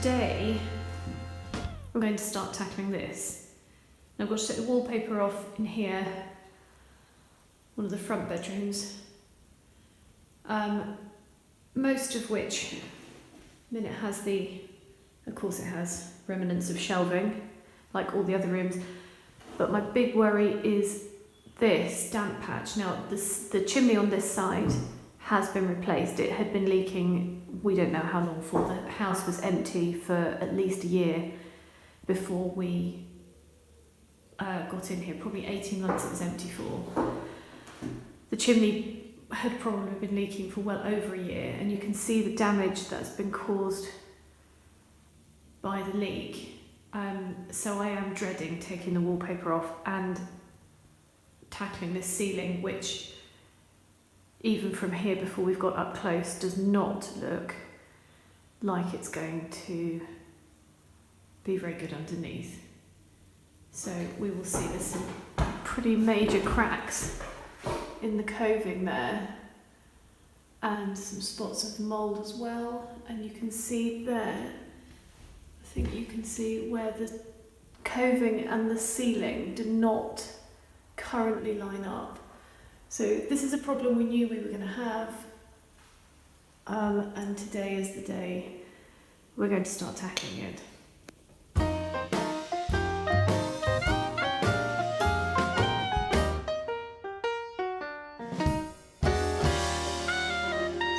today I'm going to start tackling this. Now I've got to take the wallpaper off in here, one of the front bedrooms, most of which, I mean, it has of course it has remnants of shelving, like all the other rooms, but my big worry is this damp patch. Now the chimney on this side has been replaced. It had been leaking, we don't know how long for. The house was empty for at least a year before we got in here, probably 18 months it was empty for. The chimney had probably been leaking for well over a year, and you can see the damage that's been caused by the leak. So I am dreading taking the wallpaper off and tackling this ceiling, which even from here before we've got up close does not look like it's going to be very good underneath. So we will see there's some pretty major cracks in the coving there and some spots of mould as well, and you can see there, I think you can see where the coving and the ceiling do not currently line up. So this is a problem we knew we were going to have, and today is the day we're going to start tackling it.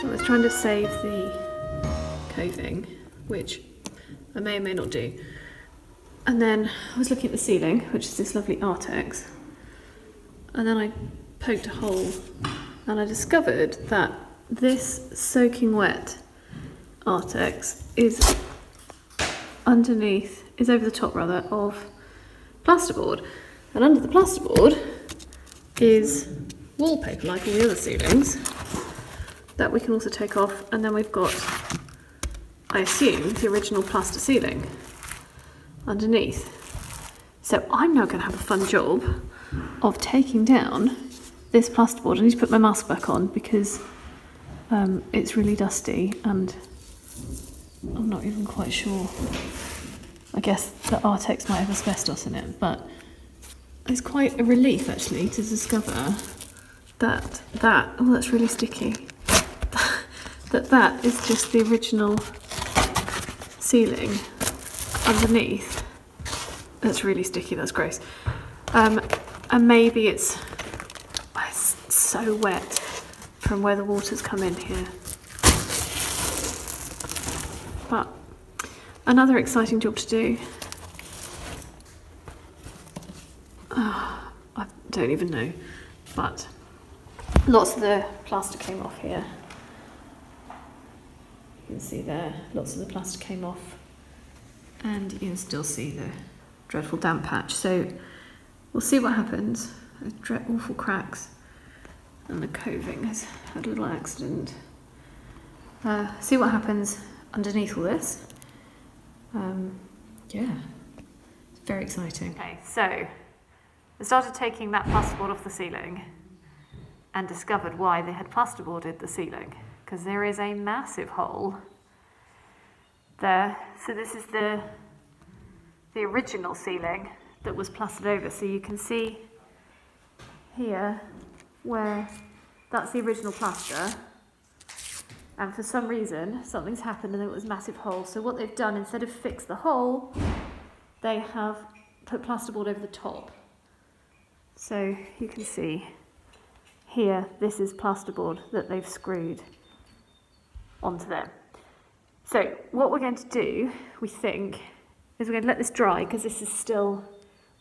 So I was trying to save the coving, which I may or may not do. And then I was looking at the ceiling, which is this lovely Artex, and then I poked a hole and I discovered that this soaking wet Artex is over the top rather, of plasterboard. And under the plasterboard is wallpaper, like all the other ceilings, that we can also take off. And then we've got, I assume, the original plaster ceiling underneath. So I'm now going to have a fun job of taking down this plasterboard. I need to put my mask back on because it's really dusty and I'm not even quite sure. I guess the Artex might have asbestos in it, but it's quite a relief actually to discover that oh, that's really sticky, that is just the original ceiling underneath. That's really sticky, that's gross. And maybe it's so wet from where the water's come in here. But another exciting job to do. I don't even know, but lots of the plaster came off here. You can see there, lots of the plaster came off, and you can still see the dreadful damp patch. So we'll see what happens. Those awful cracks, and the coving has had a little accident. See what happens underneath all this. Yeah, it's very exciting. Okay, so I started taking that plasterboard off the ceiling and discovered why they had plasterboarded the ceiling, because there is a massive hole there. So this is the original ceiling that was plastered over. So you can see here where that's the original plaster, and for some reason something's happened and there was a massive hole. So what they've done, instead of fix the hole, they have put plasterboard over the top. So you can see here, this is plasterboard that they've screwed onto there. So what we're going to do, we think, is we're going to let this dry because this is still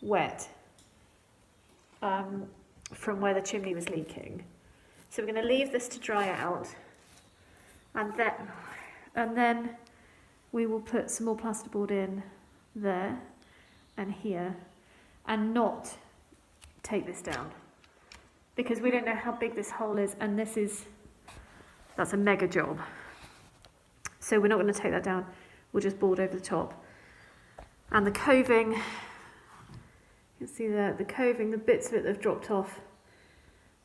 wet from where the chimney was leaking. So we're going to leave this to dry out, and then we will put some more plasterboard in there and here, and not take this down because we don't know how big this hole is, and that's a mega job. So we're not going to take that down, we'll just board over the top. And the coving, you can see the coving, the bits of it that have dropped off,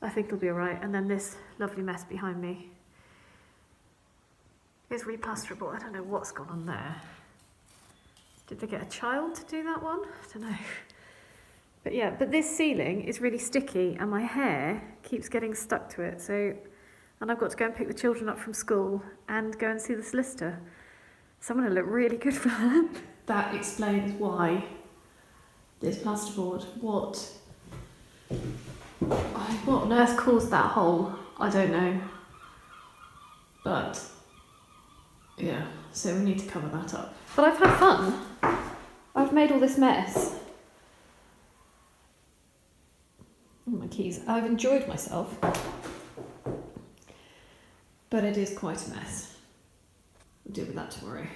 I think it'll be all right. And then this lovely mess behind me is replasterable. I don't know what's gone on there. Did they get a child to do that one? I don't know. But yeah, but this ceiling is really sticky and my hair keeps getting stuck to it. So, and I've got to go and pick the children up from school and go and see the solicitor. So I'm going to look really good for that. That explains why this plasterboard, what on earth caused that hole, I don't know. But yeah, so we need to cover that up. But I've had fun. I've made all this mess. Oh, my keys. I've enjoyed myself. But it is quite a mess. We'll deal with that tomorrow.